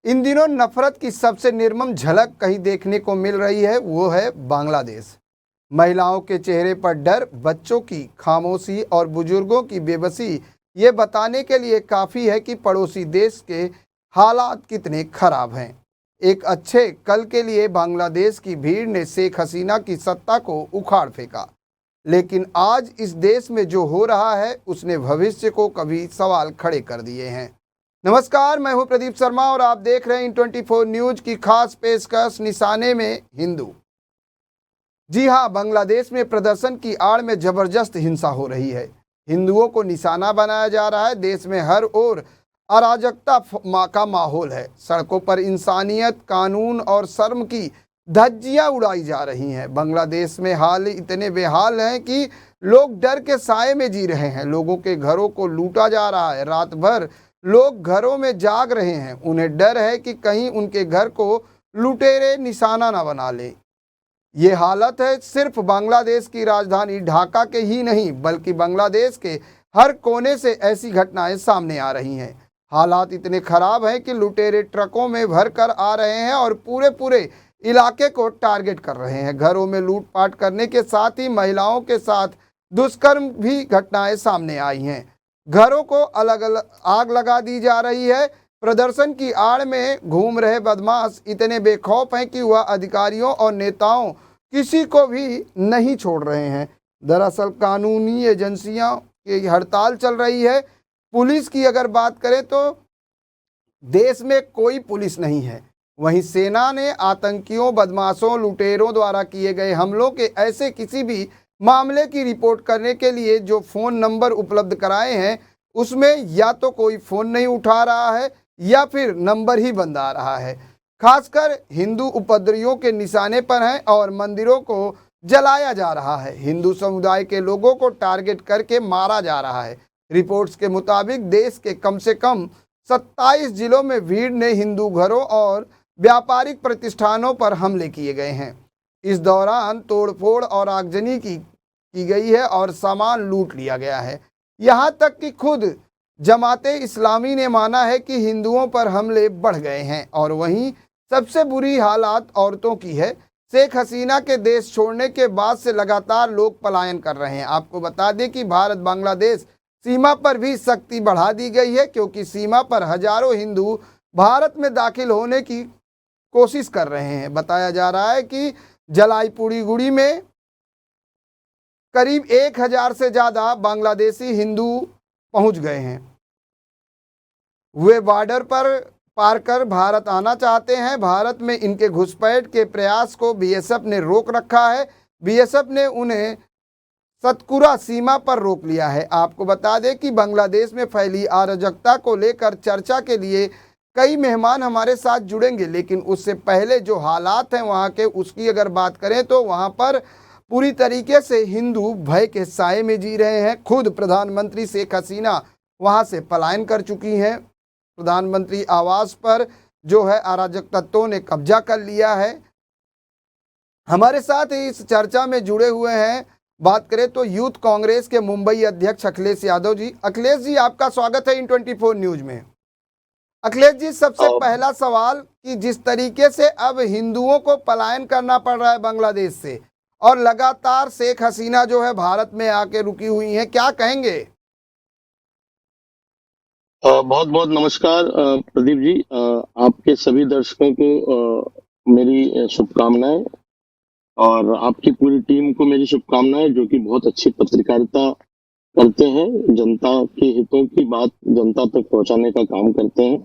इन दिनों नफरत की सबसे निर्मम झलक कहीं देखने को मिल रही है, वो है बांग्लादेश। महिलाओं के चेहरे पर डर, बच्चों की खामोशी और बुजुर्गों की बेबसी ये बताने के लिए काफ़ी है कि पड़ोसी देश के हालात कितने खराब हैं। एक अच्छे कल के लिए बांग्लादेश की भीड़ ने शेख हसीना की सत्ता को उखाड़ फेंका, लेकिन आज इस देश में जो हो रहा है उसने भविष्य को कभी सवाल खड़े कर दिए हैं। नमस्कार, मैं हूं प्रदीप शर्मा और आप देख रहे हैं इन 24 न्यूज की खास पेशकश निशाने में हिंदू। जी हां, बांग्लादेश में प्रदर्शन की आड़ में जबरदस्त हिंसा हो रही है। हिंदुओं को निशाना बनाया जा रहा है। देश में हर ओर अराजकता का माहौल है। सड़कों पर इंसानियत, कानून और शर्म की धज्जियां उड़ाई जा रही हैं। बांग्लादेश में हाल इतने बेहाल हैं कि लोग डर के साए में जी रहे हैं। लोगों के घरों को लूटा जा रहा है। रात भर लोग घरों में जाग रहे हैं। उन्हें डर है कि कहीं उनके घर को लुटेरे निशाना न बना ले। ये हालत है सिर्फ बांग्लादेश की राजधानी ढाका के ही नहीं, बल्कि बांग्लादेश के हर कोने से ऐसी घटनाएं सामने आ रही हैं। हालात इतने खराब हैं कि लुटेरे ट्रकों में भरकर आ रहे हैं और पूरे पूरे इलाके को टारगेट कर रहे हैं। घरों में लूटपाट करने के साथ ही महिलाओं के साथ दुष्कर्म भी घटनाएं सामने आई हैं। घरों को अलग अलग आग लगा दी जा रही है। प्रदर्शन की आड़ में घूम रहे बदमाश इतने बेखौफ हैं कि वह अधिकारियों और नेताओं किसी को भी नहीं छोड़ रहे हैं। दरअसल कानूनी एजेंसियां की हड़ताल चल रही है। पुलिस की अगर बात करें तो देश में कोई पुलिस नहीं है। वहीं सेना ने आतंकियों, बदमाशों, लुटेरों द्वारा किए गए हमलों के ऐसे किसी भी मामले की रिपोर्ट करने के लिए जो फ़ोन नंबर उपलब्ध कराए हैं उसमें या तो कोई फ़ोन नहीं उठा रहा है या फिर नंबर ही बंद आ रहा है। खासकर हिंदू उपद्रवियों के निशाने पर हैं और मंदिरों को जलाया जा रहा है। हिंदू समुदाय के लोगों को टारगेट करके मारा जा रहा है। रिपोर्ट्स के मुताबिक देश के कम से कम 27 जिलों में भीड़ ने हिंदू घरों और व्यापारिक प्रतिष्ठानों पर हमले किए गए हैं। इस दौरान तोड़फोड़ और आगजनी की गई है और सामान लूट लिया गया है। यहाँ तक कि खुद जमाते इस्लामी ने माना है कि हिंदुओं पर हमले बढ़ गए हैं। और वहीं सबसे बुरी हालात औरतों की है। शेख हसीना के देश छोड़ने के बाद से लगातार लोग पलायन कर रहे हैं। आपको बता दें कि भारत बांग्लादेश सीमा पर भी सख्ती बढ़ा दी गई है, क्योंकि सीमा पर हजारों हिंदू भारत में दाखिल होने की कोशिश कर रहे हैं। बताया जा रहा है कि जलाईपुड़ीगुड़ी में करीब 1000 से ज़्यादा बांग्लादेशी हिंदू पहुंच गए हैं। वे बॉर्डर पर पार कर भारत आना चाहते हैं। भारत में इनके घुसपैठ के प्रयास को बीएसएफ ने रोक रखा है। बीएसएफ ने उन्हें सतकुरा सीमा पर रोक लिया है। आपको बता दें कि बांग्लादेश में फैली अराजकता को लेकर चर्चा के लिए कई मेहमान हमारे साथ जुड़ेंगे, लेकिन उससे पहले जो हालात हैं वहाँ के, उसकी अगर बात करें तो वहाँ पर पूरी तरीके से हिंदू भय के साए में जी रहे हैं। खुद प्रधानमंत्री शेख हसीना वहाँ से पलायन कर चुकी हैं। प्रधानमंत्री आवास पर जो है अराजक तत्वों ने कब्जा कर लिया है। हमारे साथ इस चर्चा में जुड़े हुए हैं, बात करें तो यूथ कांग्रेस के मुंबई अध्यक्ष अखिलेश यादव जी। अखिलेश जी, आपका स्वागत है इन 24 न्यूज में। अखिलेश जी, सबसे पहला सवाल कि जिस तरीके से अब हिंदुओं को पलायन करना पड़ रहा है बांग्लादेश से और लगातार शेख हसीना जो है भारत में आके रुकी हुई हैं, क्या कहेंगे? बहुत बहुत नमस्कार प्रदीप जी। आपके सभी दर्शकों को मेरी शुभकामनाएं और आपकी पूरी टीम को मेरी शुभकामनाएं, जो कि बहुत अच्छी पत्रकारिता करते हैं, जनता के हितों की बात जनता तक पहुंचाने का काम करते हैं।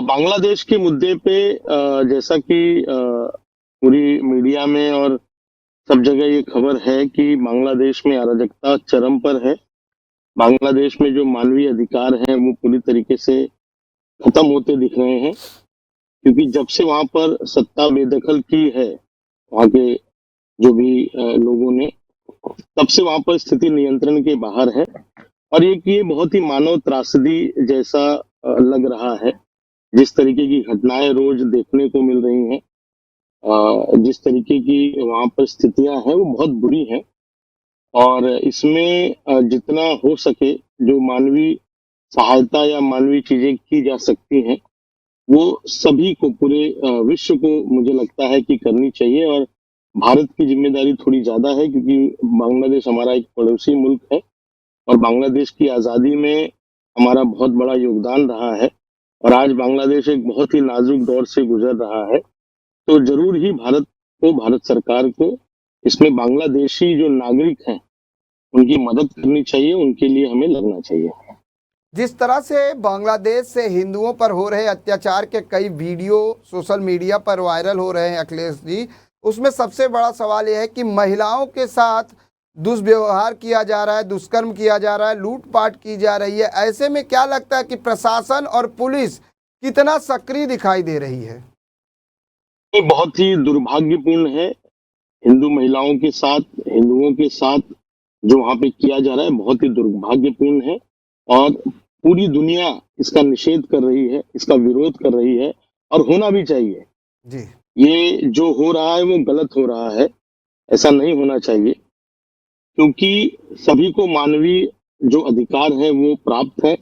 बांग्लादेश के मुद्दे पे जैसा कि पूरी मीडिया में और सब जगह ये खबर है कि बांग्लादेश में अराजकता चरम पर है। बांग्लादेश में जो मानवीय अधिकार हैं वो पूरी तरीके से खत्म होते दिख रहे हैं, क्योंकि जब से वहां पर सत्ता बेदखल की है वहां के जो भी लोगों ने, तब से वहां पर स्थिति नियंत्रण के बाहर है। और ये बहुत ही मानव त्रासदी जैसा लग रहा है। जिस तरीके की घटनाएं रोज देखने को मिल रही हैं, जिस तरीके की वहां पर स्थितियां हैं वो बहुत बुरी हैं। और इसमें जितना हो सके जो मानवीय सहायता या मानवीय चीजें की जा सकती हैं वो सभी को, पूरे विश्व को मुझे लगता है कि करनी चाहिए। और भारत की ज़िम्मेदारी थोड़ी ज़्यादा है, क्योंकि बांग्लादेश हमारा एक पड़ोसी मुल्क है और बांग्लादेश की आज़ादी में हमारा बहुत बड़ा योगदान रहा है और आज बांग्लादेश एक बहुत ही नाज़ुक दौर से गुज़र रहा है। तो ज़रूर ही भारत को, भारत सरकार को इसमें बांग्लादेशी जो नागरिक हैं, उनकी मदद करनी चाहिए, उनके लिए हमें लगना चाहिए। जिस तरह से बांग्लादेश से हिंदुओं पर हो रहे अत्याचार के कई वीडियो सोशल मीडिया पर वायरल हो रहे हैं अखिलेश जी, उसमें सबसे बड़ा सवाल यह है कि महिलाओं के साथ दुष्व्यवहार किया जा रहा है, दुष्कर्म किया जा रहा है, लूटपाट की जा रही है। ऐसे में क्या लगता है कि प्रशासन और पुलिस कितना सक्रिय दिखाई दे रही है? ये बहुत ही दुर्भाग्यपूर्ण है। हिंदू महिलाओं के साथ, हिंदुओं के साथ जो वहाँ पे किया जा रहा है, बहुत ही दुर्भाग्यपूर्ण है और पूरी दुनिया इसका निषेध कर रही है, इसका विरोध कर रही है और होना भी चाहिए। जी। ये जो हो रहा है वो गलत हो रहा है, ऐसा नहीं होना चाहिए, क्योंकि सभी को मानवीय जो अधिकार हैं वो प्राप्त है।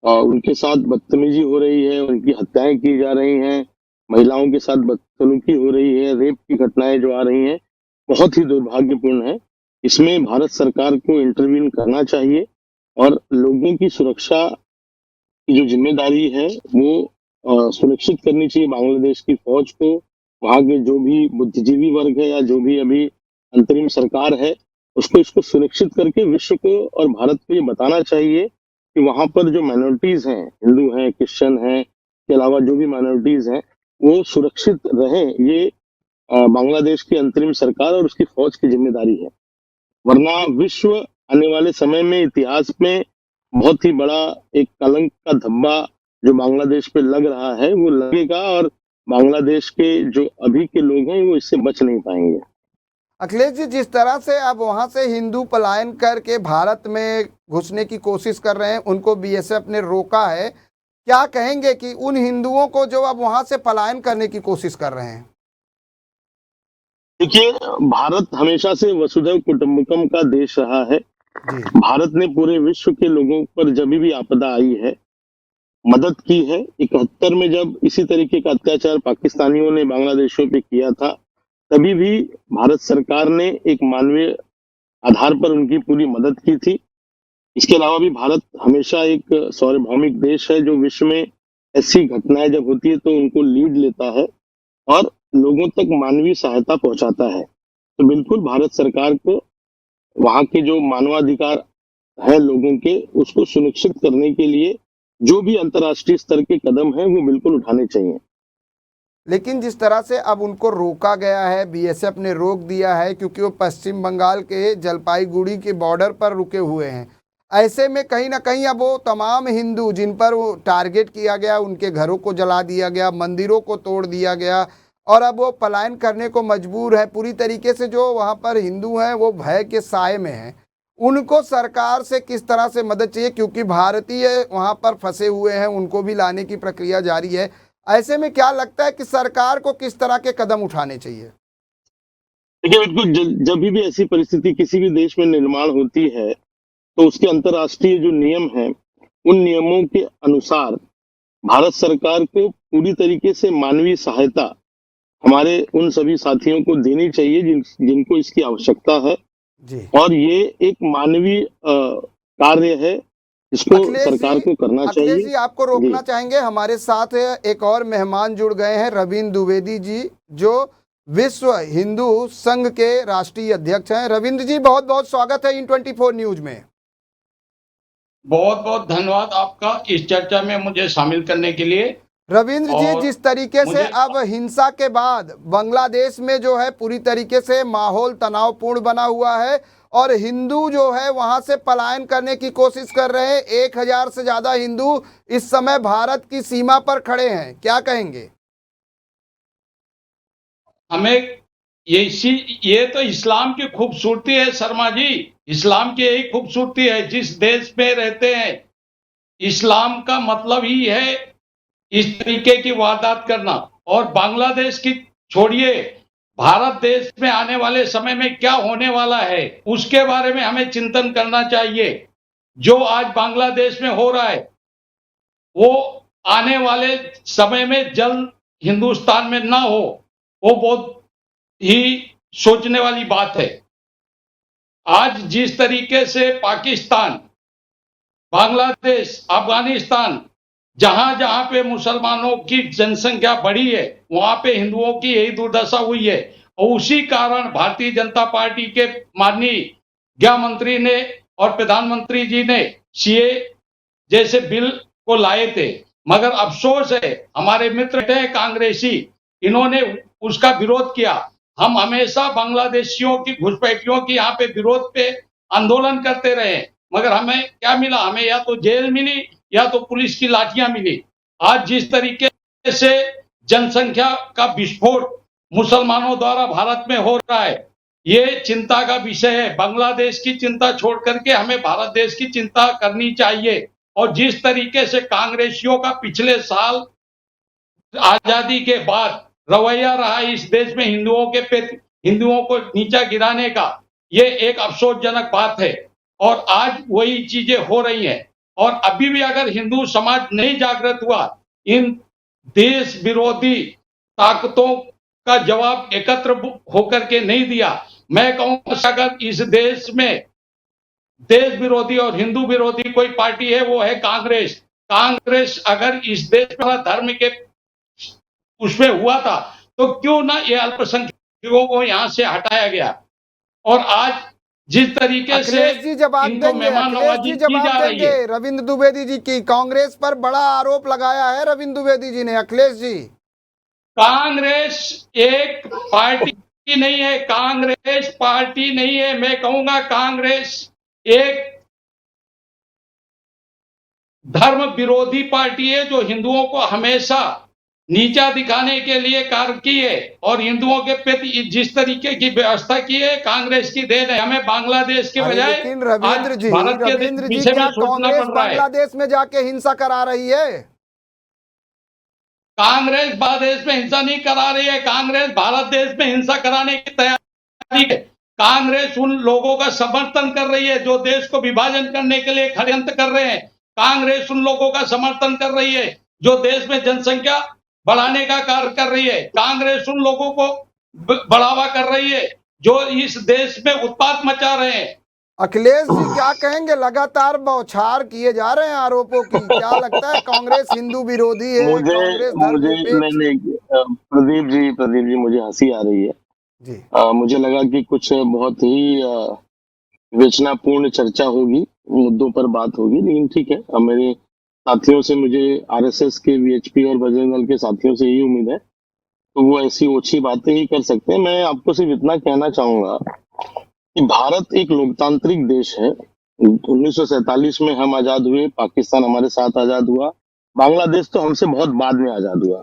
उनके साथ बदतमीजी हो रही है, उनकी हत्याएँ की जा रही हैं, महिलाओं के साथ बदसलूकी हो रही है, रेप की घटनाएँ जो आ रही हैं, बहुत ही दुर्भाग्यपूर्ण है। इसमें भारत सरकार को इंटरवीन करना चाहिए और लोगों की सुरक्षा की जो ज़िम्मेदारी है वो सुनिश्चित करनी चाहिए बांग्लादेश की फ़ौज को। वहाँ के जो भी बुद्धिजीवी वर्ग है या जो भी अभी अंतरिम सरकार है, उसको इसको सुनिश्चित करके विश्व को और भारत को ये बताना चाहिए कि वहाँ पर जो माइनॉरिटीज़ हैं, हिंदू हैं, क्रिश्चियन हैं, के अलावा जो भी माइनॉरिटीज़ हैं, वो सुरक्षित रहें। ये बांग्लादेश की अंतरिम सरकार और उसकी फ़ौज की ज़िम्मेदारी है। वरना विश्व आने वाले समय में इतिहास में बहुत ही बड़ा एक कलंक का धब्बा जो बांग्लादेश पे लग रहा है, वो लगेगा और बांग्लादेश के जो अभी के लोग हैं, वो इससे बच नहीं पाएँगे। अखिलेश जी, जिस तरह से अब वहाँ से हिंदू पलायन करके भारत में घुसने की कोशिश कर रहे हैं, उनको बीएसएफ ने रोका है। क्या कहेंगे कि उन हिंदुओं को जो अब वहाँ से पलायन करने की कोशिश कर रहे हैं? देखिए, भारत हमेशा से वसुधैव कुटुंबकम का देश रहा है। जी। भारत ने पूरे विश्व के लोगों पर जभी भी आपदा आई है, मदद की है। 71 में जब इसी तरीके का अत्याचार पाकिस्तानियों ने बांग्लादेशियों पे किया था, तभी भी भारत सरकार ने एक मानवीय आधार पर उनकी पूरी मदद की थी। इसके अलावा भी भारत हमेशा एक सार्वभौमिक देश है, जो विश्व में ऐसी घटनाएँ जब होती है तो उनको लीड लेता है और लोगों तक मानवीय सहायता पहुँचाता है। तो बिल्कुल भारत सरकार को वहाँ के जो मानवाधिकार है लोगों के, उसको सुनिश्चित करने के लिए जो भी अंतर्राष्ट्रीय स्तर के कदम हैं, वो बिल्कुल उठाने चाहिए। लेकिन जिस तरह से अब उनको रोका गया है, बीएसएफ ने रोक दिया है क्योंकि वो पश्चिम बंगाल के जलपाईगुड़ी के बॉर्डर पर रुके हुए हैं। ऐसे में कहीं ना कहीं अब वो तमाम हिंदू जिन पर वो टारगेट किया गया, उनके घरों को जला दिया गया, मंदिरों को तोड़ दिया गया और अब वो पलायन करने को मजबूर है। पूरी तरीके से जो वहाँ पर हिंदू हैं वो भय के साए में हैं। उनको सरकार से किस तरह से मदद चाहिए, क्योंकि भारतीय वहाँ पर फंसे हुए हैं, उनको भी लाने की प्रक्रिया जारी है। ऐसे में क्या लगता है कि सरकार को किस तरह के कदम उठाने चाहिए? देखिए, बिल्कुल जभी भी ऐसी परिस्थिति किसी भी देश में निर्माण होती है, तो उसके अंतर्राष्ट्रीय जो नियम हैं, उन नियमों के अनुसार भारत सरकार को पूरी तरीके से मानवीय सहायता हमारे उन सभी साथियों को देनी चाहिए जिनको इसकी आवश्यकता है। जी। और ये एक मानवीय कार्य है, इसको सरकार को करना अखिलेश चाहिए। जी, आपको जी। रोकना चाहेंगे। हमारे साथ एक और मेहमान जुड़ गए हैं, रविंद्र द्विवेदी जी, जो विश्व हिंदू संघ के राष्ट्रीय अध्यक्ष हैं। रविंद्र जी, बहुत बहुत स्वागत है इन24 न्यूज में। बहुत बहुत धन्यवाद आपका इस चर्चा में मुझे शामिल करने के लिए। रविंद्र जी, और जिस तरीके से मुझे अब हिंसा के बाद बांग्लादेश में जो है पूरी तरीके से माहौल तनावपूर्ण बना हुआ है और हिंदू जो है वहां से पलायन करने की कोशिश कर रहे हैं। 1000 से ज्यादा हिंदू इस समय भारत की सीमा पर खड़े हैं, क्या कहेंगे? हमें ये तो इस्लाम की खूबसूरती है शर्मा जी। इस्लाम की यही खूबसूरती है, जिस देश में रहते हैं इस्लाम का मतलब ही है इस तरीके की वारदात करना। और बांग्लादेश की छोड़िए, भारत देश में आने वाले समय में क्या होने वाला है उसके बारे में हमें चिंतन करना चाहिए। जो आज बांग्लादेश में हो रहा है वो आने वाले समय में जल्द हिंदुस्तान में ना हो, वो बहुत ही सोचने वाली बात है। आज जिस तरीके से पाकिस्तान, बांग्लादेश, अफगानिस्तान, जहां जहां पे मुसलमानों की जनसंख्या बढ़ी है, वहां पे हिंदुओं की यही दुर्दशा हुई है। और उसी कारण भारतीय जनता पार्टी के माननीय गृह मंत्री ने और प्रधानमंत्री जी ने सीए जैसे बिल को लाए थे। मगर अफसोस है, हमारे मित्र हैं कांग्रेसी, इन्होंने उसका विरोध किया। हम हमेशा बांग्लादेशियों की घुसपैठियों की यहाँ पे विरोध पे आंदोलन करते रहे, मगर हमें क्या मिला? हमें या तो जेल मिली या तो पुलिस की लाठियां मिली। आज जिस तरीके से जनसंख्या का विस्फोट मुसलमानों द्वारा भारत में हो रहा है, ये चिंता का विषय है। बांग्लादेश की चिंता छोड़ करके हमें भारत देश की चिंता करनी चाहिए। और जिस तरीके से कांग्रेसियों का पिछले साल आजादी के बाद रवैया रहा इस देश में हिंदुओं को नीचा गिराने का, ये एक अफसोसजनक बात है। और आज वही चीजें हो रही हैं। और अभी भी अगर हिंदू समाज नहीं जागृत हुआ, इन देश विरोधी ताकतों का जवाब एकत्र होकर के नहीं दिया, मैं कहूंगा अगर इस देश में देश विरोधी और हिंदू विरोधी कोई पार्टी है, वो है कांग्रेस। कांग्रेस अगर इस देश में धर्म के उसमें हुआ था, तो क्यों ना ये अल्पसंख्यकों को यहां से हटाया गया। और आज जिस तरीके से अखिलेश जी जवाब इनको देंगे, मेहमान अखिलेश नवाजी जी की जवाब जा रही देंगे है। रविंद्र द्विवेदी जी की। कांग्रेस पर बड़ा आरोप लगाया है रविंद्र द्विवेदी जी ने। अखिलेश जी, कांग्रेस एक पार्टी नहीं है, कांग्रेस पार्टी नहीं है। मैं कहूंगा कांग्रेस एक धर्म विरोधी पार्टी है, जो हिंदुओं को हमेशा नीचा दिखाने के लिए कार्य की है। और हिंदुओं के प्रति जिस तरीके की व्यवस्था की है, कांग्रेस की देन है। हमें बांग्लादेश के अरे बजाय लेकिन आज भारत के रविंद्र जी विषय में क्या सोचना कांग्रेस पड़ रहा है। बांग्लादेश में जाके हिंसा करा रही है? कांग्रेस बांग्लादेश में हिंसा नहीं करा रही है, कांग्रेस भारत देश में हिंसा कराने की तैयारी है। कांग्रेस उन लोगों का समर्थन कर रही है जो देश को विभाजन करने के लिए षड्यंत्र कर रहे हैं। कांग्रेस उन लोगों का समर्थन कर रही है जो देश में जनसंख्या बढ़ाने का कार्य कर रही है। कांग्रेस उन लोगों को बढ़ावा कर रही है जो इस देश में उत्पात मचा रहे हैं। अखिलेश जी क्या कहेंगे? लगातार बौछार किए जा रहे हैं आरोपों की। क्या लगता है कांग्रेस हिंदू विरोधी है, मुझे कांग्रेस मुझे धर्मनिरपेक्ष? नहीं, प्रदीप जी मुझे हंसी आ रही है। जी मुझे लगा कि कुछ बहुत ही विवेचनापूर्ण चर्चा होगी, मुद्दों पर बात होगी, लेकिन ठीक है। अब मेरे साथियों से, मुझे आरएसएस के, वीएचपी और बजरंग दल के साथियों से यही उम्मीद है, तो वो ऐसी ओछी बातें ही कर सकते हैं। मैं आपको सिर्फ इतना कहना चाहूंगा कि भारत एक लोकतांत्रिक देश है। 1947 में हम आजाद हुए, पाकिस्तान हमारे साथ आजाद हुआ, बांग्लादेश तो हमसे बहुत बाद में आजाद हुआ।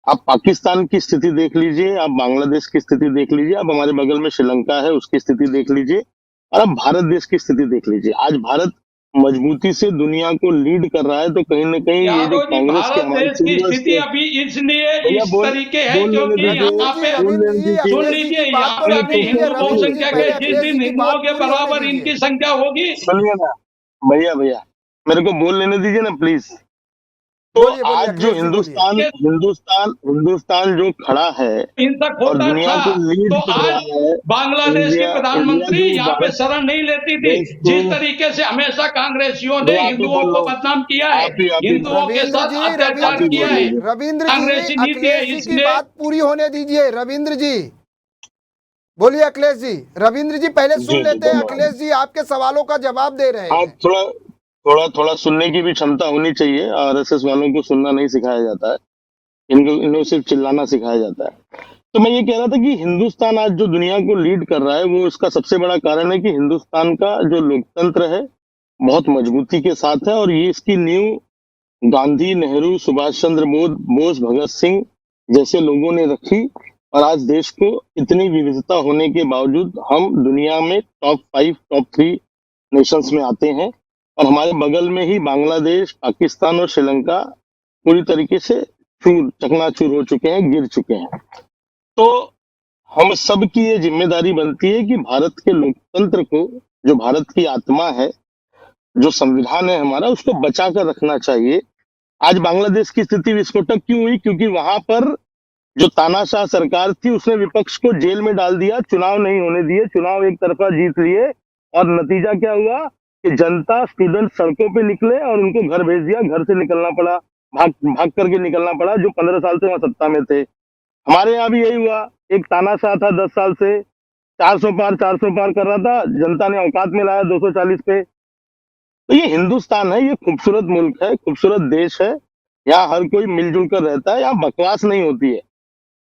आप पाकिस्तान की स्थिति देख लीजिए, आप बांग्लादेश की स्थिति देख लीजिए, आप हमारे बगल में श्रीलंका है उसकी स्थिति देख लीजिए, और अब भारत देश की स्थिति देख लीजिए। आज भारत मजबूती से दुनिया को लीड कर रहा है, तो कहीं ना कहीं ये जो यादव जी, कांग्रेस के भारत हमारे देश की स्थिति अभी इसलिए इस तरीके है बोल क्योंकि लेने यहाँ पे दीजिए, सुन लीजिए, यहाँ पे अभी हिंदू बहुसंख्यक है। जिस दिन हिंदुओं के बराबर इनकी संख्या होगी, सुनिए ना भैया, मेरे को बोल लेने दीजिए ना प्लीज। तो बोलिए, बोलिए, आज जो अखिलेश जी, बोलिए। हिंदुस्तान जो खड़ा है हिंसक और होता दुनिया था, को लीड तो कर रहा आज है, बांग्लादेश की इंडिया प्रधानमंत्री जो यहाँ पे भारत शरण नहीं लेती थी। देश को, जिस तरीके से हमेशा कांग्रेसियों ने आप ही हिंदुओं बोल को लो, बदनाम किया है, आप ही हिंदुओं के रविंद्र साथ जी, अत्याचार रविंद्र किया है, जी, रविंद्र जी, कांग्रेसी नीति है। अखिलेश जी की इसलिए बात पूरी होने दीजिए। रविंद्र जी बोलिए। अखिलेश जी, रविंद्र जी पहले सुन जी लेते हैं। धन्यवाद। अखिलेश जी आपके सवालों का जवाब दे रहे हाँ, हैं। थोड़ा सुनने की भी क्षमता होनी चाहिए। आरएसएस वालों को सुनना नहीं सिखाया जाता है, इनको सिर्फ चिल्लाना सिखाया जाता है। तो मैं ये कह रहा था कि हिंदुस्तान आज जो दुनिया को लीड कर रहा है, वो इसका सबसे बड़ा कारण है कि हिंदुस्तान का जो लोकतंत्र है बहुत मजबूती के साथ है, और ये इसकी नींव गांधी, नेहरू, सुभाष चंद्र बोस, भगत सिंह जैसे लोगों ने रखी। और आज देश को इतनी विविधता होने के बावजूद हम दुनिया में टॉप 5, टॉप 3 नेशंस में आते हैं, और हमारे बगल में ही बांग्लादेश, पाकिस्तान और श्रीलंका पूरी तरीके से चकनाचूर हो चुके हैं, गिर चुके हैं। तो हम सब की ये जिम्मेदारी बनती है कि भारत के लोकतंत्र को, जो भारत की आत्मा है, जो संविधान है हमारा, उसको बचा कर रखना चाहिए। आज बांग्लादेश की स्थिति विस्फोटक क्यों हुई? क्योंकि वहां पर जो तानाशाह सरकार थी उसने विपक्ष को जेल में डाल दिया, चुनाव नहीं होने दिए, चुनाव एक तरफा जीत लिए और नतीजा क्या हुआ कि जनता, स्टूडेंट सड़कों पे निकले और उनको घर भेज दिया, घर से निकलना पड़ा, भाग भाग करके निकलना पड़ा, जो 15 साल से वहां सत्ता में थे। हमारे यहाँ भी यही हुआ, एक तानाशाह था 10 साल से, 400 पार कर रहा था, जनता ने औकात में लाया 240 पे। तो ये हिंदुस्तान है, ये खूबसूरत मुल्क है, खूबसूरत देश है, यहाँ हर कोई मिलजुल कर रहता है, यहाँ बकवास नहीं होती है,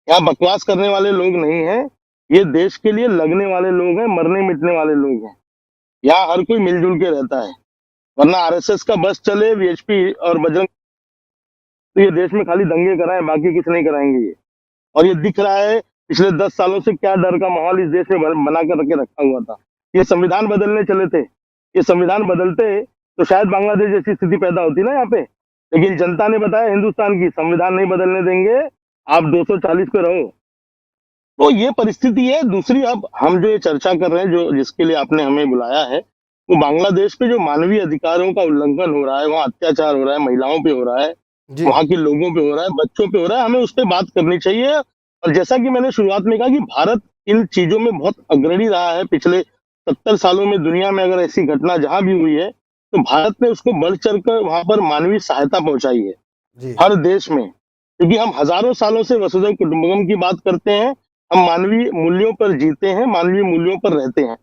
यहाँ बकवास करने वाले लोग नहीं हैं, ये देश के लिए लगने वाले लोग हैं, मरने मिटने वाले लोग हैं, यहाँ हर कोई मिलजुल के रहता है। वरना आरएसएस का बस चले, वीएचपी और बजरंग, तो ये देश में खाली दंगे कराएं, बाकी कुछ नहीं कराएंगे ये। और ये दिख रहा है पिछले 10 सालों से क्या डर का माहौल इस देश में बना कर के रखा हुआ था। ये संविधान बदलने चले थे, ये संविधान बदलते तो शायद बांग्लादेश जैसी स्थिति पैदा होती ना यहाँ पे, लेकिन जनता ने बताया हिंदुस्तान की संविधान नहीं बदलने देंगे, आप 240 पे रहो। तो ये परिस्थिति है। दूसरी, अब हम जो ये चर्चा कर रहे हैं, जो जिसके लिए आपने हमें बुलाया है, वो बांग्लादेश पे जो मानवीय अधिकारों का उल्लंघन हो रहा है, वहाँ अत्याचार हो रहा है, महिलाओं पे हो रहा है, जी वहाँ के लोगों पे हो रहा है, बच्चों पे हो रहा है, हमें उस पर बात करनी चाहिए। और जैसा कि मैंने शुरुआत में कहा कि भारत इन चीजों में बहुत अग्रणी रहा है पिछले 70 सालों में। दुनिया में अगर ऐसी घटना जहां भी हुई है तो भारत ने उसको बढ़ चढ़ कर वहां पर मानवीय सहायता पहुंचाई है, जी हर देश में। क्योंकि हम हजारों सालों से वसुधैव कुटुंबकम की बात करते हैं, हम मानवीय मूल्यों पर जीते हैं, मानवीय मूल्यों पर रहते हैं।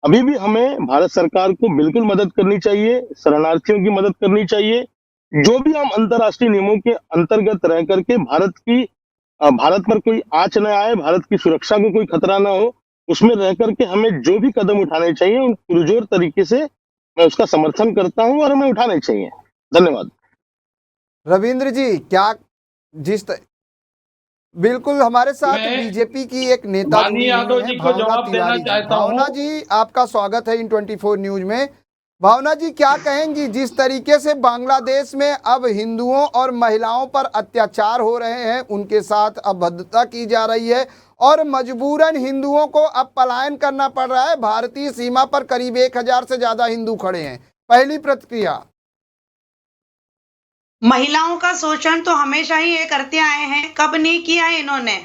अभी भी हमें भारत सरकार को बिल्कुल मदद करनी चाहिए, शरणार्थियों की मदद करनी चाहिए। जो भी हम अंतर्राष्ट्रीय नियमों के अंतर्गत रह करके भारत पर कोई आंच न आए, भारत की सुरक्षा को कोई खतरा ना हो, उसमें रह करके हमें जो भी कदम उठाने चाहिए उन पुरजोर तरीके से मैं उसका समर्थन करता हूं और हमें उठाने चाहिए। धन्यवाद। रविंद्र जी, क्या जिस त... बिल्कुल हमारे साथ मैं बीजेपी की एक नेता माननीय जुड़ी यादव हुई हैं, जी को भावना जवाब देना तिवारी जी। चाहता भावना हूं। जी, आपका स्वागत है इन 24 न्यूज में। भावना जी, क्या कहेंगी जिस तरीके से बांग्लादेश में अब हिंदुओं और महिलाओं पर अत्याचार हो रहे हैं, उनके साथ अभद्रता की जा रही है और मजबूरन हिंदुओं को अब पलायन करना पड़ रहा है। भारतीय सीमा पर करीब 1000 से ज्यादा हिंदू खड़े हैं। पहली प्रतिक्रिया। महिलाओं का शोषण तो हमेशा ही ये करते आए हैं, कब नहीं किया है इन्होंने।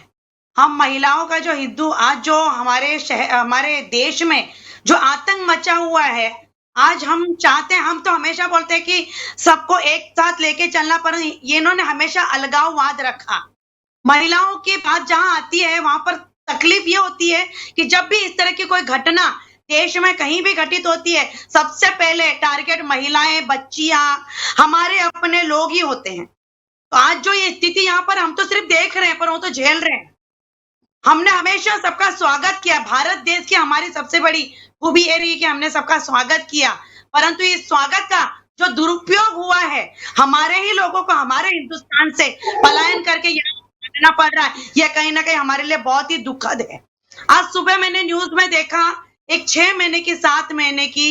हम महिलाओं का जो हिंदू आज जो हमारे देश में जो आतंक मचा हुआ है, आज हम चाहते हैं, हम तो हमेशा बोलते हैं कि सबको एक साथ लेके चलना, पर ये इन्होंने हमेशा अलगाववाद रखा। महिलाओं की बात जहां आती है वहां पर तकलीफ ये होती है कि जब भी इस तरह की कोई घटना देश में कहीं भी घटित होती है, सबसे पहले टारगेट महिलाएं, बच्चियां, हमारे अपने लोग ही होते हैं। तो आज जो ये स्थिति यहाँ पर हम तो सिर्फ देख रहे हैं, पर वो तो झेल रहे हैं। हमने हमेशा सबका स्वागत किया। भारत देश की हमारी सबसे बड़ी खूबी ये रही कि हमने सबका स्वागत किया, परंतु इस स्वागत का जो दुरुपयोग हुआ है, हमारे ही लोगों को हमारे हिंदुस्तान से पलायन करके यहाँ रहना पड़ रहा है, यह कहीं ना कहीं हमारे लिए बहुत ही दुखद है। आज सुबह मैंने न्यूज में देखा, एक 6 महीने की 7 महीने की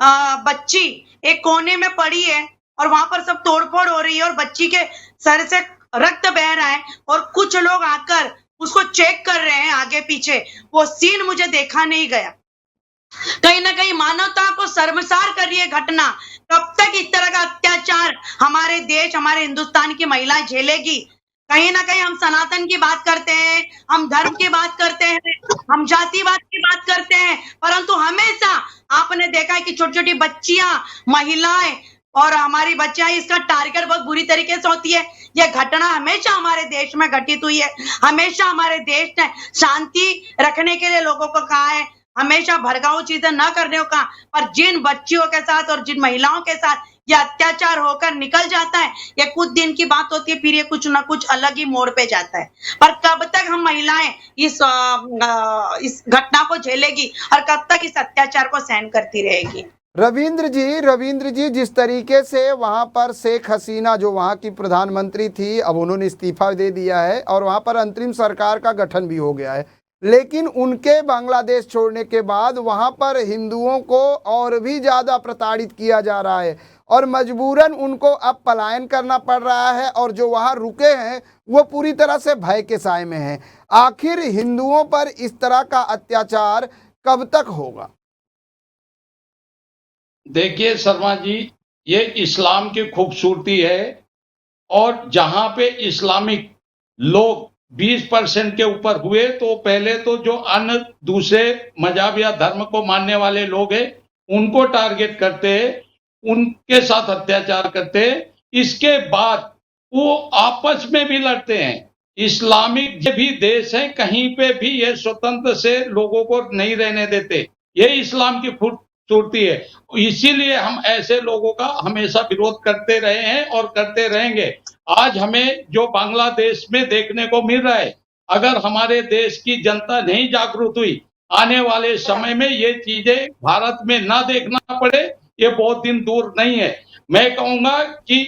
बच्ची एक कोने में पड़ी है और वहां पर सब तोड़फोड़ हो रही है और बच्ची के सर से रक्त बह रहा है और कुछ लोग आकर उसको चेक कर रहे हैं आगे पीछे। वो सीन मुझे देखा नहीं गया। कहीं ना कहीं मानवता को शर्मसार कर रही है घटना। कब तक इस तरह का अत्याचार हमारे देश, हमारे हिंदुस्तान की महिलाएं झेलेगी? कहीं ना कहीं हम सनातन की बात करते हैं, हम धर्म की बात करते हैं, हम जातिवाद की बात करते हैं, परंतु हमेशा आपने देखा है कि छोटी छोटी बच्चियां, महिलाएं और हमारी बच्चियां, इसका टारगेट बहुत बुरी तरीके से होती है। यह घटना हमेशा हमारे देश में घटित हुई है। हमेशा हमारे देश ने शांति रखने के लिए लोगों को कहा है, हमेशा भड़काऊ चीजें न करने को कहा, पर जिन बच्चियों के साथ और जिन महिलाओं के साथ यह अत्याचार होकर निकल जाता है, ये कुछ दिन की बात होती है, फिर ये कुछ ना कुछ अलग ही मोड़ पे जाता है। पर कब तक हम महिलाएं इस घटना को झेलेगी और कब तक इस अत्याचार को सहन करती रहेगी? रविंद्र जी, जिस तरीके से वहां पर शेख हसीना जो वहां की प्रधानमंत्री थी, अब उन्होंने इस्तीफा दे दिया है और वहां पर अंतरिम सरकार का गठन भी हो गया है, लेकिन उनके बांग्लादेश छोड़ने के बाद वहां पर हिंदुओं को और भी ज़्यादा प्रताड़ित किया जा रहा है और मजबूरन उनको अब पलायन करना पड़ रहा है और जो वहां रुके हैं वो पूरी तरह से भय के साए में हैं। आखिर हिंदुओं पर इस तरह का अत्याचार कब तक होगा? देखिए शर्मा जी, ये इस्लाम की खूबसूरती है और जहां पे इस्लामिक लोग 20% के ऊपर हुए, तो पहले तो जो अन्य दूसरे मजहब या धर्म को मानने वाले लोग हैं उनको टारगेट करते हैं, उनके साथ अत्याचार करते हैं। इसके बाद वो आपस में भी लड़ते हैं। इस्लामिक जो भी देश हैं कहीं पे भी ये स्वतंत्र से लोगों को नहीं रहने देते। ये इस्लाम की खूबसूरती है। इसीलिए हम ऐसे लोगों का हमेशा विरोध करते रहे हैं और करते रहेंगे। आज हमें जो बांग्लादेश में देखने को मिल रहा है, अगर हमारे देश की जनता नहीं जागरूक हुई, आने वाले समय में ये चीजें भारत में ना देखना पड़े, ये बहुत दिन दूर नहीं है। मैं कहूंगा कि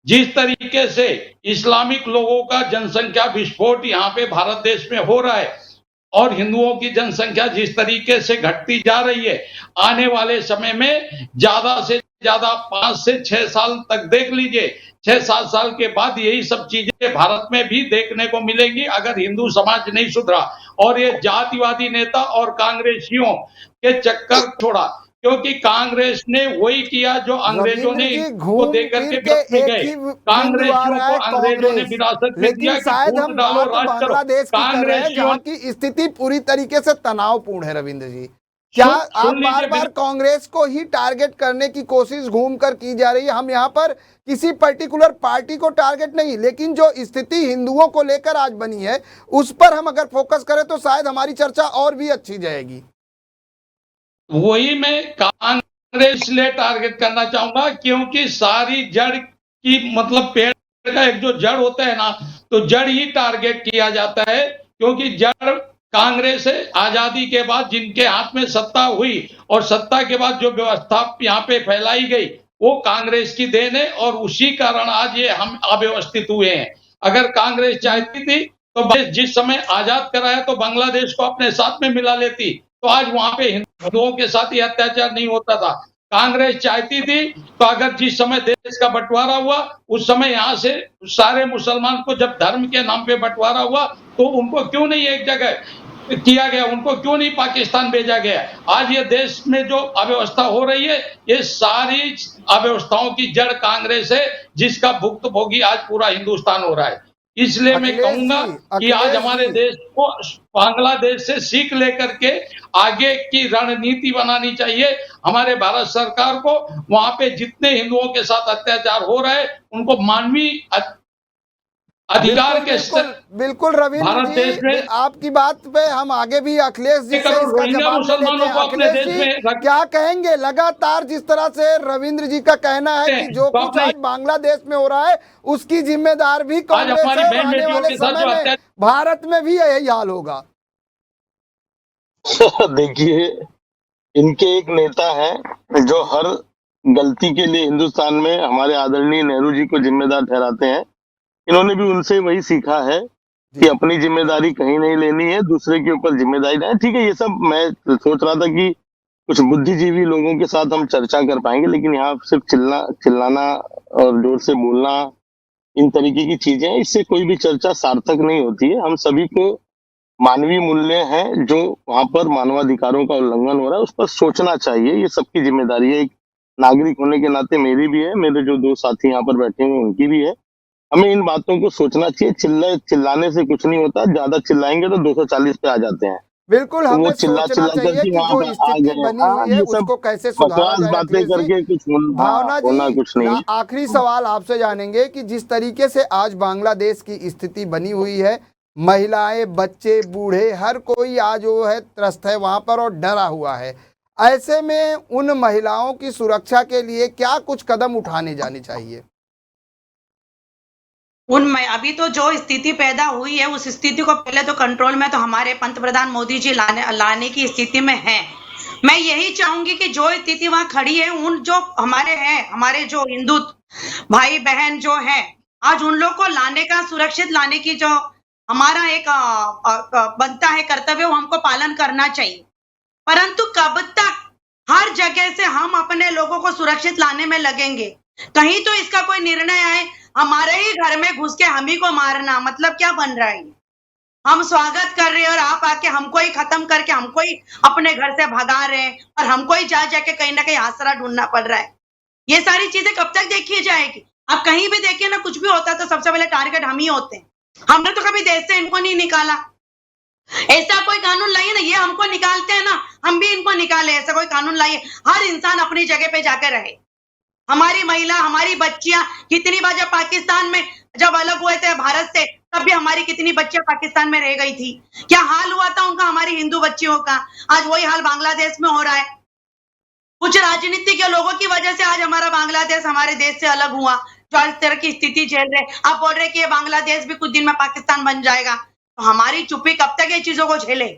जिस तरीके से इस्लामिक लोगों का जनसंख्या विस्फोट यहाँ पे भारत देश में हो रहा है और हिंदुओं की जनसंख्या जिस तरीके से घटती जा रही है, आने वाले समय में ज्यादा से ज्यादा 5 से 6 साल तक देख लीजिए, 6-7 साल के बाद यही सब चीजें भारत में भी देखने को मिलेंगी अगर हिंदू समाज नहीं सुधरा और ये जातिवादी नेता और कांग्रेसियों के चक्कर छोड़ा। क्योंकि कांग्रेस ने वही किया जो अंग्रेजों ने रविंद्र जी को घूम देकर फिर के के विरासत में एक गए। ही बिंदु आ कांग्रेसियों रहा को है अंग्रेजों ने कांग्रेस, विरासत में दिया लेकिन कि शायद वोट हम डालो, बात राज करो। बांग्लादेश की कर रहे हैं कांग्रेसियों जहाँ की स्थिति पूरी तरीके से तनावपूर्ण है। रविंद्र जी, क्या आप सुन बार लीजिए, बार कांग्रेस को ही टारगेट करने की कोशिश घूमकर की जा रही है? हम यहाँ पर किसी पर्टिकुलर पार्टी को टारगेट नहीं, लेकिन जो स्थिति हिंदुओं को लेकर आज बनी है उस पर हम अगर फोकस करें तो शायद हमारी चर्चा और भी अच्छी जाएगी। वही मैं कांग्रेस इसलिए टारगेट करना चाहूंगा क्योंकि सारी जड़ की मतलब पेड़ का एक जो जड़ होता है ना, तो जड़ ही टारगेट किया जाता है। क्योंकि जड़ कांग्रेस है। आजादी के बाद जिनके हाथ में सत्ता हुई और सत्ता के बाद जो व्यवस्था यहाँ पे फैलाई गई वो कांग्रेस की देन है और उसी कारण आज ये हम अव्यवस्थित हुए हैं। अगर कांग्रेस चाहती थी तो जिस समय आजाद कराया तो बांग्लादेश को अपने साथ में मिला लेती, तो आज वहां पे हिंदुओं के साथ ही अत्याचार नहीं होता था। कांग्रेस चाहती थी तो अगर जिस समय देश का बंटवारा हुआ उस समय यहाँ से सारे मुसलमान को जब धर्म के नाम पे बंटवारा हुआ तो उनको क्यों नहीं एक जगह किया गया, उनको क्यों नहीं पाकिस्तान भेजा गया? आज ये देश में जो अव्यवस्था हो रही है ये सारी अव्यवस्थाओं की जड़ कांग्रेस है, जिसका भुक्तभोगी आज पूरा हिंदुस्तान हो रहा है। इसलिए मैं कहूंगा कि आज हमारे देश को बांग्लादेश से सीख लेकर के आगे की रणनीति बनानी चाहिए। हमारे भारत सरकार को वहां पे जितने हिंदुओं के साथ अत्याचार हो रहा है उनको मानवीय अधिकार के बिल्कुल रविंद्र जी, आपकी बात पे हम आगे भी अखिलेश जी से इसका जवाब लेते हैं। अखिलेश जी क्या कहेंगे? लगातार जिस तरह से रविंद्र जी का कहना है कि जो कुछ आज बांग्लादेश में हो रहा है उसकी जिम्मेदार भी कांग्रेस है और आने वाले समय में भारत में भी यही हाल होगा। देखिए, इनके एक नेता हैं जो हर गलती के लिए हिंदुस्तान में हमारे आदरणीय नेहरू जी को जिम्मेदार ठहराते हैं। इन्होंने भी उनसे वही सीखा है कि अपनी जिम्मेदारी कहीं नहीं लेनी है, दूसरे के ऊपर जिम्मेदारी नहीं। ठीक है, ये सब मैं सोच रहा था कि कुछ बुद्धिजीवी लोगों के साथ हम चर्चा कर पाएंगे, लेकिन यहाँ सिर्फ चिल्लाना और जोर से बोलना, इन तरीके की चीजें, इससे कोई भी चर्चा सार्थक नहीं होती है। हम सभी को मानवीय मूल्य हैं जो वहां पर मानवाधिकारों का उल्लंघन हो रहा है उस पर सोचना चाहिए। ये सबकी जिम्मेदारी है। एक नागरिक होने के नाते मेरी भी है, मेरे जो दो साथी यहाँ पर बैठे हुए उनकी भी है। हमें इन बातों को सोचना चाहिए। चिल्लाने से कुछ नहीं होता, ज्यादा चिल्लाएंगे तो 240 पे आ जाते हैं। बिल्कुल, तो हमें सोचना चाहिए कि जो स्थिति बनी हुई है उसको कैसे सुधारा जाए। बातें करके कुछ भावना जी, कुछ नहीं। आखिरी सवाल आपसे जानेंगे कि जिस तरीके से आज बांग्लादेश की स्थिति बनी हुई है, महिलाएं, बच्चे, बूढ़े, हर कोई आज वो है त्रस्त है वहां पर और डरा हुआ है। ऐसे में उन महिलाओं की सुरक्षा के लिए क्या कुछ कदम उठाने जाने चाहिए? उनमें अभी तो जो स्थिति पैदा हुई है उस स्थिति को पहले तो कंट्रोल में तो हमारे पंतप्रधान मोदी जी लाने की स्थिति में है। मैं यही चाहूंगी कि जो स्थिति वहां खड़ी है, उन जो हमारे हैं, हमारे जो हिंदू भाई बहन जो हैं, आज उन लोग को लाने का, सुरक्षित लाने की जो हमारा एक बनता है कर्तव्य, वो हमको पालन करना चाहिए। परंतु कब तक हर जगह से हम अपने लोगों को सुरक्षित लाने में लगेंगे? कहीं तो इसका कोई निर्णय आए। हमारे ही घर में घुस के हम ही को मारना मतलब क्या बन रहा है? हम स्वागत कर रहे हैं और आप आके हमको ही खत्म करके हमको ही अपने घर से भगा रहे हैं और हमको ही जा जाके कहीं ना कहीं आसरा ढूंढना पड़ रहा है। ये सारी चीजें कब तक देखी जाएगी? आप कहीं भी देखिए ना, कुछ भी होता है तो सबसे पहले टारगेट हम ही होते हैं। हमने तो कभी देश से इनको नहीं निकाला। ऐसा कोई कानून लाइए ना, ये हमको निकालते हैं ना, हम भी इनको निकाले, ऐसा कोई कानून लाइए। हर इंसान अपनी जगह पे जाकर रहे। हमारी महिला, हमारी बच्चियां कितनी बार जब पाकिस्तान में जब अलग हुए थे भारत से, तब भी हमारी कितनी बच्चियां पाकिस्तान में रह गई थी। क्या हाल हुआ था उनका, हमारी हिंदू बच्चियों का। आज वही हाल बांग्लादेश में हो रहा है। कुछ राजनीतिक लोगों की वजह से आज हमारा बांग्लादेश हमारे देश से अलग हुआ, जो इस तरह की स्थिति झेल रहे। आप बोल रहे कि ये बांग्लादेश भी कुछ दिन में पाकिस्तान बन जाएगा, तो हमारी चुप्पी कब तक ये चीजों को झेले।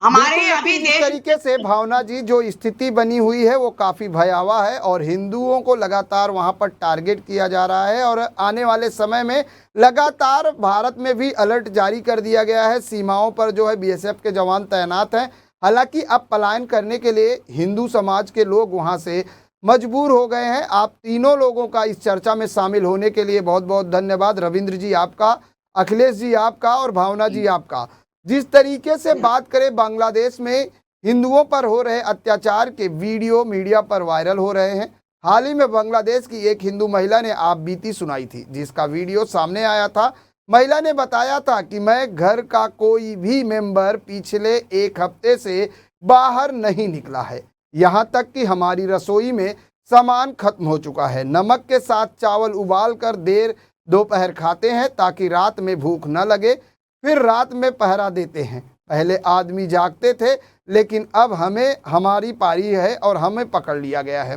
हमारे बिल्कुल, अभी लेकिन इस देश तरीके से भावना जी जो स्थिति बनी हुई है वो काफ़ी भयावह है और हिंदुओं को लगातार वहां पर टारगेट किया जा रहा है और आने वाले समय में लगातार भारत में भी अलर्ट जारी कर दिया गया है। सीमाओं पर जो है बीएसएफ के जवान तैनात हैं। हालांकि अब पलायन करने के लिए हिंदू समाज के लोग वहां से मजबूर हो गए हैं। आप तीनों लोगों का इस चर्चा में शामिल होने के लिए बहुत बहुत धन्यवाद। रविंद्र जी आपका, अखिलेश जी आपका और भावना जी आपका। जिस तरीके से बात करें, बांग्लादेश में हिंदुओं पर हो रहे अत्याचार के वीडियो मीडिया पर वायरल हो रहे हैं। हाल ही में बांग्लादेश की एक हिंदू महिला ने आप बीती सुनाई थी, जिसका वीडियो सामने आया था। महिला ने बताया था कि मैं घर का कोई भी मेंबर पिछले 1 हफ्ते से बाहर नहीं निकला है, यहाँ तक कि हमारी रसोई में सामान खत्म हो चुका है। नमक के साथ चावल उबाल कर देर दोपहर खाते हैं ताकि रात में भूख न लगे, फिर रात में पहरा देते हैं। पहले आदमी जागते थे, लेकिन अब हमारी पारी है और हमें पकड़ लिया गया है।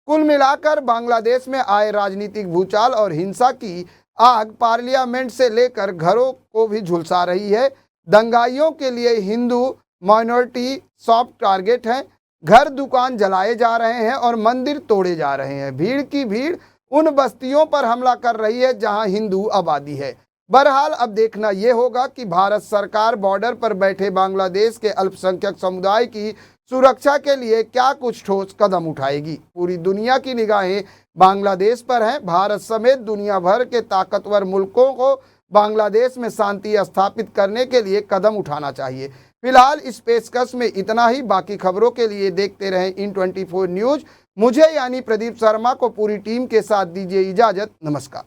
कुल मिलाकर बांग्लादेश में आए राजनीतिक भूचाल और हिंसा की आग पार्लियामेंट से लेकर घरों को भी झुलसा रही है। दंगाइयों के लिए हिंदू माइनॉरिटी सॉफ्ट टारगेट हैं। घर दुकान जलाए जा रहे हैं और मंदिर तोड़े जा रहे हैं। भीड़ की भीड़ उन बस्तियों पर हमला कर रही है जहां हिंदू आबादी है। बहरहाल अब देखना यह होगा कि भारत सरकार बॉर्डर पर बैठे बांग्लादेश के अल्पसंख्यक समुदाय की सुरक्षा के लिए क्या कुछ ठोस कदम उठाएगी। पूरी दुनिया की निगाहें बांग्लादेश पर हैं। भारत समेत दुनिया भर के ताकतवर मुल्कों को बांग्लादेश में शांति स्थापित करने के लिए कदम उठाना चाहिए। फिलहाल इस पेशकश में इतना ही। बाकी खबरों के लिए देखते रहें IN24 न्यूज़। मुझे यानी प्रदीप शर्मा को पूरी टीम के साथ दीजिए इजाज़त। नमस्कार।